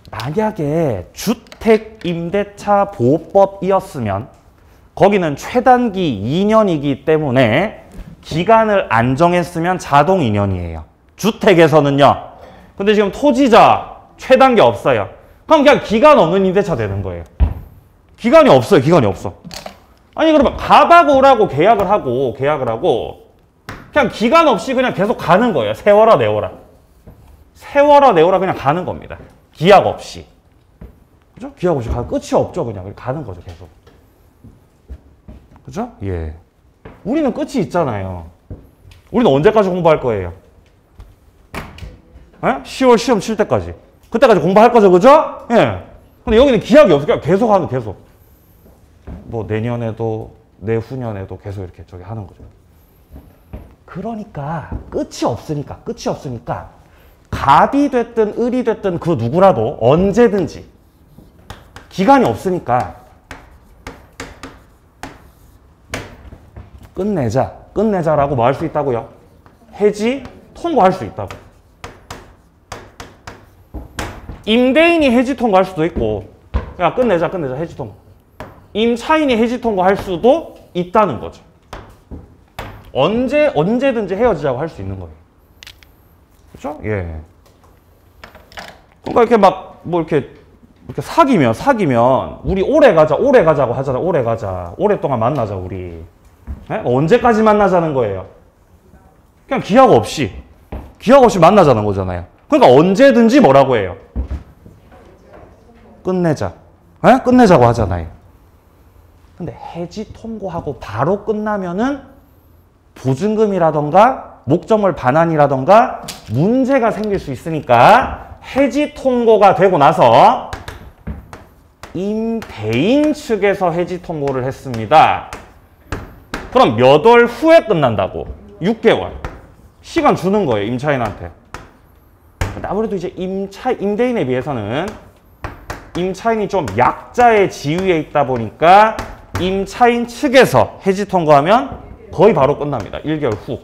Speaker 1: 만약에 주택임대차보호법이었으면 거기는 최단기 2년이기 때문에 기간을 안 정했으면 자동 2년이에요. 주택에서는요. 근데 지금 토지자 최단기 없어요. 그럼 그냥 기간 없는 임대차 되는 거예요. 기간이 없어요. 기간이 없어. 아니 그러면 가다가 오라고 계약을 하고 그냥 기간 없이 그냥 계속 가는 거예요. 세워라 내워라. 세워라 내워라 그냥 가는 겁니다. 기약 없이. 그죠? 기약 없이 가는 끝이 없죠. 그냥 가는 거죠. 계속. 그죠? 예. 우리는 끝이 있잖아요. 우리는 언제까지 공부할 거예요? 예? 10월 시험 칠 때까지. 그때까지 공부할 거죠. 그죠? 예. 근데 여기는 기약이 없으니까 계속 하는 계속. 뭐 내년에도 내후년에도 계속 이렇게 저기 하는 거죠. 그러니까 끝이 없으니까 갑이 됐든 을이 됐든 그 누구라도 언제든지 기간이 없으니까 끝내자라고 뭐 할 수 있다고요? 해지 통고할 수 있다고. 임대인이 해지 통고할 수도 있고 야 끝내자 해지 통고. 임차인이 해지 통고할 수도 있다는 거죠. 언제든지 헤어지자고 할 수 있는 거예요. 그렇죠? 예. 그러니까 이렇게 막 뭐 이렇게 사귀면 우리 오래 가자고 하잖아. 오래 가자. 오랫동안 만나자 우리. 네? 언제까지 만나자는 거예요? 그냥 기약 없이 만나자는 거잖아요. 그러니까 언제든지 뭐라고 해요? 끝내자. 네? 끝내자고 하잖아요. 근데 해지 통고하고 바로 끝나면은 보증금이라던가 목적물 반환이라던가 문제가 생길 수 있으니까 해지 통고가 되고 나서 임대인 측에서 해지 통고를 했습니다. 그럼 몇 월 후에 끝난다고? 6개월. 시간 주는 거예요, 임차인한테. 근데 아무래도 이제 임대인에 비해서는 임차인이 좀 약자의 지위에 있다 보니까 임차인 측에서 해지 통고하면 거의 바로 끝납니다. 1개월 후.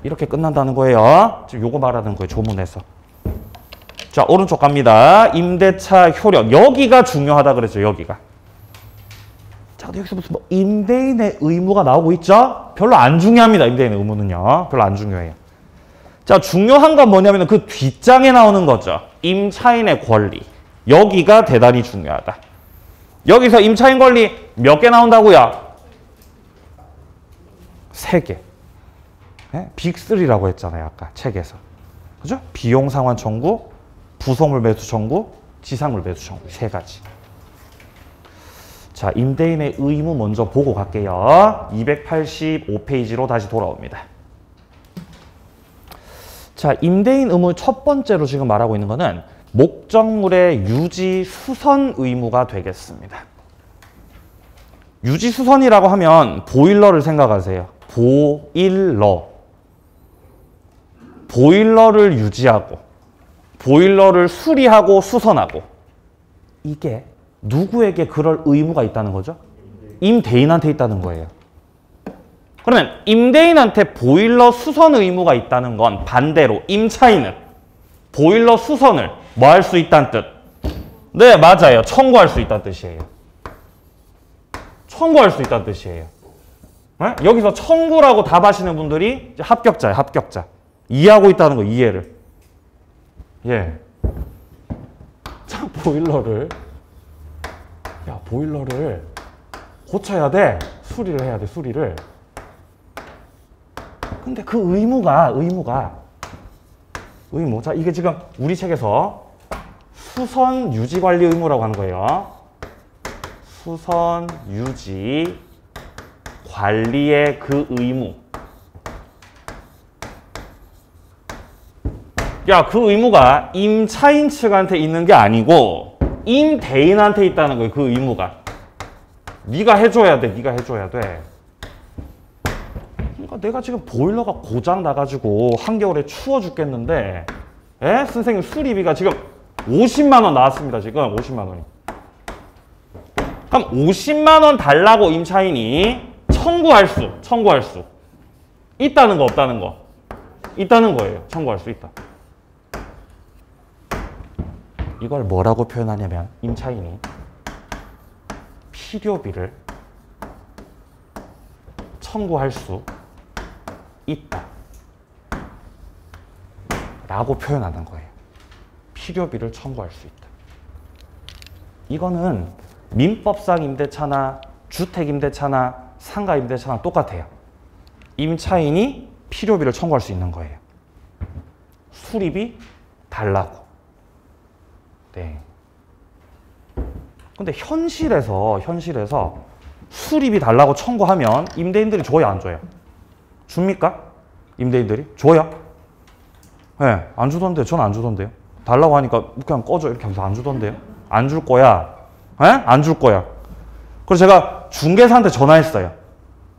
Speaker 1: 이렇게 끝난다는 거예요. 지금 요거 말하는 거예요. 조문에서. 자, 오른쪽 갑니다. 임대차 효력. 여기가 중요하다 그랬죠. 여기가. 자, 근데 여기서 무슨 뭐 임대인의 의무가 나오고 있죠? 별로 안 중요합니다. 임대인의 의무는요. 별로 안 중요해요. 자, 중요한 건 뭐냐면 그 뒷장에 나오는 거죠. 임차인의 권리. 여기가 대단히 중요하다. 여기서 임차인 권리 몇 개 나온다고요? 3개. 네? 빅3라고 했잖아요. 아까 책에서. 그죠? 비용 상환 청구, 부속물 매수 청구, 지상물 매수 청구. 3가지. 자, 임대인의 의무 먼저 보고 갈게요. 285페이지로 다시 돌아옵니다. 자, 임대인 의무 첫 번째로 지금 말하고 있는 거는 목적물의 유지 수선 의무가 되겠습니다. 유지 수선이라고 하면 보일러를 생각하세요. 보일러를 유지하고 보일러를 수리하고 수선하고 이게 누구에게 그럴 의무가 있다는 거죠? 임대인한테 있다는 거예요. 그러면 임대인한테 보일러 수선 의무가 있다는 건 반대로 임차인은 보일러 수선을 뭐 할 수 있다는 뜻? 네, 맞아요. 청구할 수 있다는 뜻이에요. 청구할 수 있다는 뜻이에요. 네? 여기서 청구라고 답하시는 분들이 합격자예요. 합격자. 이해하고 있다는 거, 이해를. 예. 자, 보일러를 고쳐야 돼. 수리를 해야 돼, 수리를. 근데 그 의무. 자, 이게 지금 우리 책에서 수선 유지 관리 의무라고 하는 거예요. 수선 유지 관리의 그 의무. 야, 그 의무가 임차인 측한테 있는 게 아니고 임대인한테 있다는 거예요. 그 의무가. 네가 해줘야 돼. 네가 해줘야 돼. 그러니까 내가 지금 보일러가 고장 나가지고 한겨울에 추워 죽겠는데, 에? 선생님 수리비가 지금 50만 원 나왔습니다. 지금 50만 원이. 그럼 50만 원 달라고 임차인이 청구할 수 있다는 거 없다는 거? 있다는 거예요. 청구할 수 있다. 이걸 뭐라고 표현하냐면 임차인이 필요비를 청구할 수 있다 라고 표현하는 거예요. 필요비를 청구할 수 있다. 이거는 민법상 임대차나 주택임대차나 상가임대차나 똑같아요. 임차인이 필요비를 청구할 수 있는 거예요. 수리비 달라고. 네. 근데 현실에서 수리비 달라고 청구하면 임대인들이 줘요, 안 줘요? 줍니까? 임대인들이? 줘요? 네, 안 주던데요. 전 안 주던데요. 달라고 하니까 그냥 꺼져 이렇게 하면서 안 주던데요. 안 줄 거야. 네? 안 줄 거야. 그래서 제가 중개사한테 전화했어요.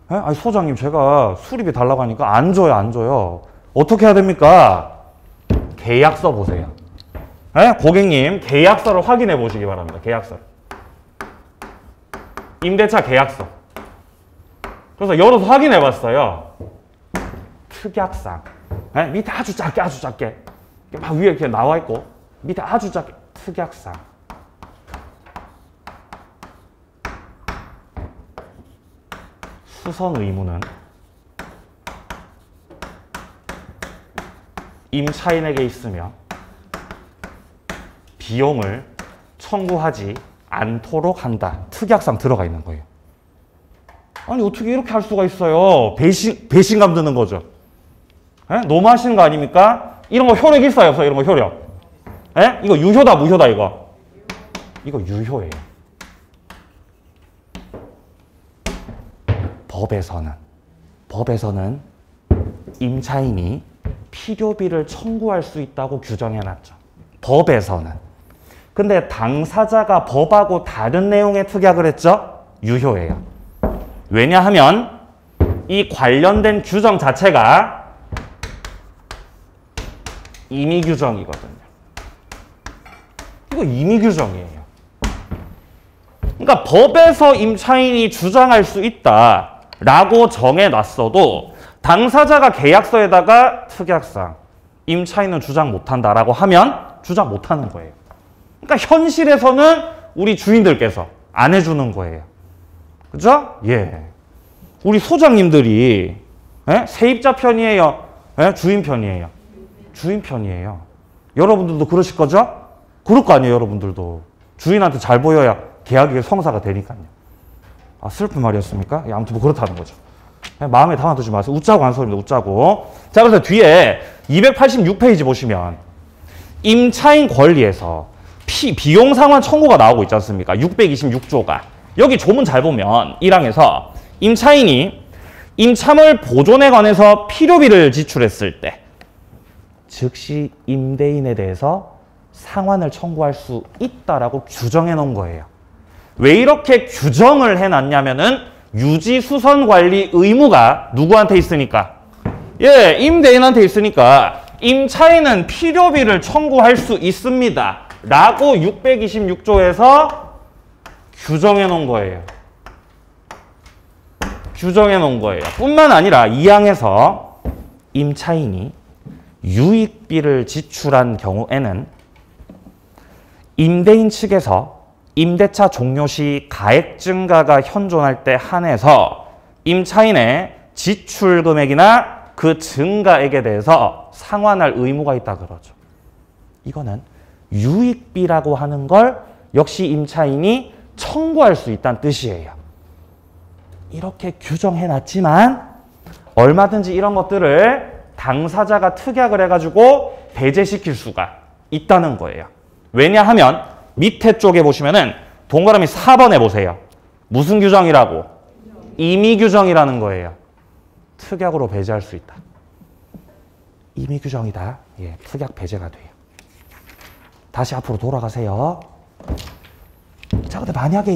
Speaker 1: 네? 아니 소장님, 제가 수리비 달라고 하니까 안 줘요. 어떻게 해야 됩니까? 계약서 보세요. 네? 고객님, 계약서를 확인해 보시기 바랍니다. 계약서. 임대차 계약서. 그래서 열어서 확인해 봤어요. 특약상. 네? 밑에 아주 작게. 막 위에 이렇게 나와 있고, 밑에 아주 작게. 특약상. 수선 의무는 임차인에게 있으며 비용을 청구하지 않도록 한다. 특약상 들어가 있는 거예요. 아니 어떻게 이렇게 할 수가 있어요? 배신감 드는 거죠. 에? 너무하시는 거 아닙니까? 이런 거 효력 있어요, 없어요? 이런 거 효력. 에? 이거 유효다, 무효다, 이거? 이거 유효예요. 법에서는 임차인이 필요비를 청구할 수 있다고 규정해놨죠. 법에서는. 근데 당사자가 법하고 다른 내용의 특약을 했죠? 유효예요. 왜냐하면 이 관련된 규정 자체가 임의규정이거든요. 이거 임의규정이에요. 그러니까 법에서 임차인이 주장할 수 있다라고 정해놨어도 당사자가 계약서에다가 특약상 임차인은 주장 못한다라고 하면 주장 못하는 거예요. 그러니까 현실에서는 우리 주인들께서 안 해주는 거예요. 그죠? 예. 우리 소장님들이 세입자 편이에요? 주인 편이에요? 주인 편이에요. 여러분들도 그러실 거죠? 그럴 거 아니에요, 여러분들도. 주인한테 잘 보여야 계약이 성사가 되니까요. 아, 슬픈 말이었습니까? 예, 아무튼 뭐 그렇다는 거죠. 마음에 담아두지 마세요. 웃자고 한 소리입니다. 웃자고. 자, 그래서 뒤에 286페이지 보시면 임차인 권리에서 비용 상환 청구가 나오고 있지 않습니까? 626조가. 여기 조문 잘 보면 1항에서 임차인이 임차물 보존에 관해서 필요비를 지출했을 때 즉시 임대인에 대해서 상환을 청구할 수 있다라고 규정해 놓은 거예요. 왜 이렇게 규정을 해놨냐면은 유지수선관리 의무가 누구한테 있으니까? 예, 임대인한테 있으니까 임차인은 필요비를 청구할 수 있습니다. 라고 626조에서 규정해 놓은 거예요. 규정해 놓은 거예요. 뿐만 아니라 2항에서 임차인이 유익비를 지출한 경우에는 임대인 측에서 임대차 종료 시 가액 증가가 현존할 때 한해서 임차인의 지출 금액이나 그 증가액에 대해서 상환할 의무가 있다 그러죠. 이거는 유익비라고 하는 걸 역시 임차인이 청구할 수 있다는 뜻이에요. 이렇게 규정해놨지만 얼마든지 이런 것들을 당사자가 특약을 해가지고 배제시킬 수가 있다는 거예요. 왜냐하면 밑에 쪽에 보시면은 동그라미 4번에 보세요. 무슨 규정이라고? 임의 규정이라는 거예요. 특약으로 배제할 수 있다. 임의 규정이다. 예, 특약 배제가 돼요. 다시 앞으로 돌아가세요. 자, 근데 만약에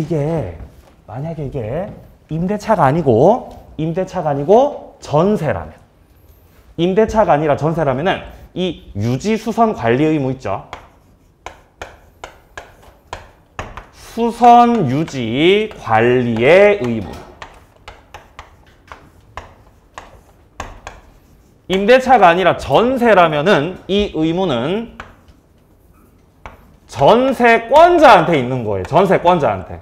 Speaker 1: 이게 임대차가 아니고 전세라면, 임대차가 아니라 전세라면은 이 유지수선 관리 의무 있죠. 수선 유지 관리의 의무. 임대차가 아니라 전세라면은 이 의무는 전세권자한테 있는 거예요. 전세권자한테.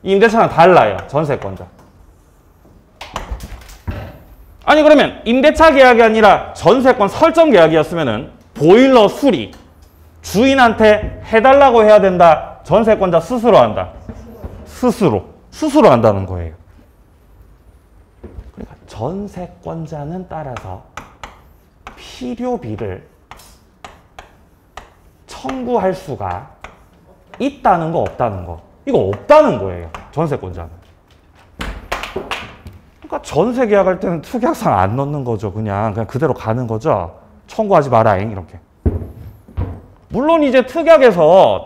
Speaker 1: 임대차는 달라요. 전세권자. 아니 그러면 임대차 계약이 아니라 전세권 설정 계약이었으면은 보일러 수리 주인한테 해달라고 해야 된다. 전세권자 스스로 한다. 스스로 한다는 거예요. 그러니까 전세권자는 따라서 필요비를 청구할 수가 있다는 거 없다는 거. 이거 없다는 거예요. 전세권자는. 그러니까 전세 계약할 때는 특약상 안 넣는 거죠. 그냥 그대로 가는 거죠. 청구하지 마라잉 이렇게. 물론 이제 특약에서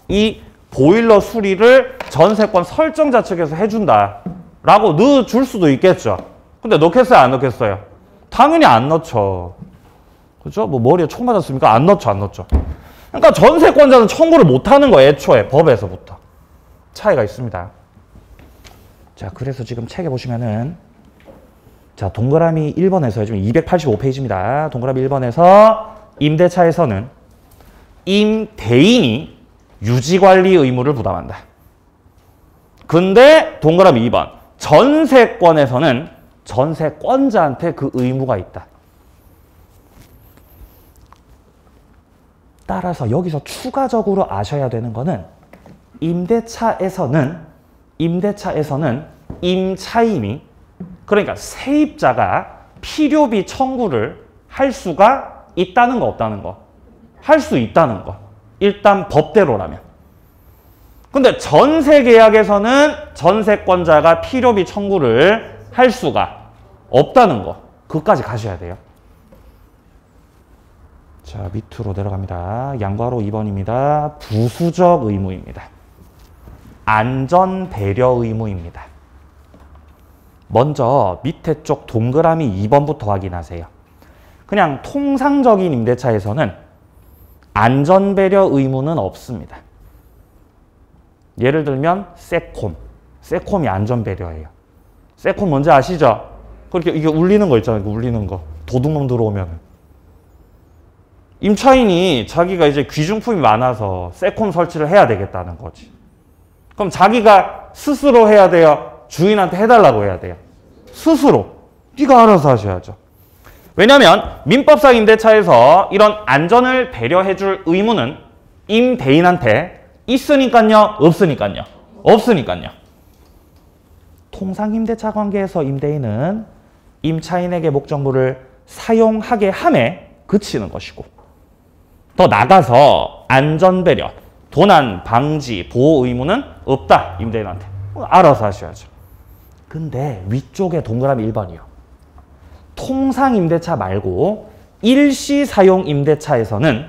Speaker 1: 이 보일러 수리를 전세권 설정자 측에서 해준다라고 넣어줄 수도 있겠죠. 근데 넣겠어요? 안 넣겠어요? 당연히 안 넣죠. 그죠? 뭐 머리에 총 맞았습니까? 안 넣죠. 그러니까 전세권자는 청구를 못하는 거예요. 애초에 법에서부터. 차이가 있습니다. 자, 그래서 지금 책에 보시면은 자, 동그라미 1번에서 지금 285페이지입니다. 동그라미 1번에서 임대차에서는 임대인이 유지관리 의무를 부담한다. 근데 동그라미 2번 전세권에서는 전세권자한테 그 의무가 있다. 따라서 여기서 추가적으로 아셔야 되는 거는 임대차에서는 임차인이 그러니까 세입자가 필요비 청구를 할 수가 있다는 거 없다는 거? 할 수 있다는 거. 일단 법대로라면. 근데 전세 계약에서는 전세권자가 필요비 청구를 할 수가 없다는 거. 그것까지 가셔야 돼요. 자, 밑으로 내려갑니다. 양괄호 2번입니다. 부수적 의무입니다. 안전 배려 의무입니다. 먼저 밑에 쪽 동그라미 2번부터 확인하세요. 그냥 통상적인 임대차에서는 안전 배려 의무는 없습니다. 예를 들면 세콤이 안전 배려예요. 세콤 뭔지 아시죠? 그렇게 이게 울리는 거 있잖아요. 울리는 거. 도둑놈 들어오면. 임차인이 자기가 이제 귀중품이 많아서 세콤 설치를 해야 되겠다는 거지. 그럼 자기가 스스로 해야 돼요? 주인한테 해달라고 해야 돼요? 스스로. 네가 알아서 하셔야죠. 왜냐하면 민법상 임대차에서 이런 안전을 배려해줄 의무는 임대인한테 있으니까요? 없으니까요? 없으니까요. 통상 임대차 관계에서 임대인은 임차인에게 목적물을 사용하게 함에 그치는 것이고 더 나가서 안전배려, 도난, 방지, 보호 의무는 없다. 임대인한테. 알아서 하셔야죠. 근데 위쪽에 동그라미 1번이요. 통상 임대차 말고 일시 사용 임대차에서는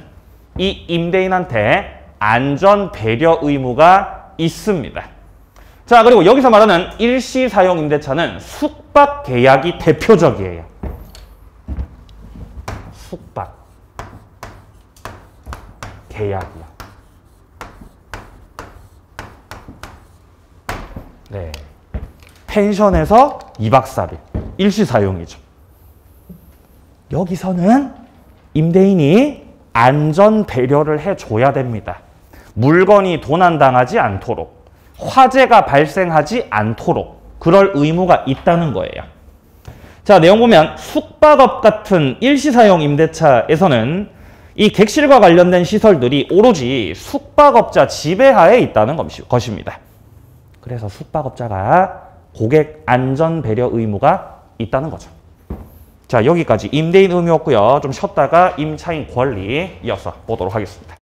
Speaker 1: 이 임대인한테 안전 배려 의무가 있습니다. 자, 그리고 여기서 말하는 일시 사용 임대차는 숙박 계약이 대표적이에요. 숙박 계약이요. 네. 펜션에서 2박 4일 일시 사용이죠. 여기서는 임대인이 안전 배려를 해줘야 됩니다. 물건이 도난당하지 않도록, 화재가 발생하지 않도록 그럴 의무가 있다는 거예요. 자, 내용 보면 숙박업 같은 일시사용 임대차에서는 이 객실과 관련된 시설들이 오로지 숙박업자 지배하에 있다는 것입니다. 그래서 숙박업자가 고객 안전 배려 의무가 있다는 거죠. 자, 여기까지 임대인 의무였고요. 좀 쉬었다가 임차인 권리 이어서 보도록 하겠습니다.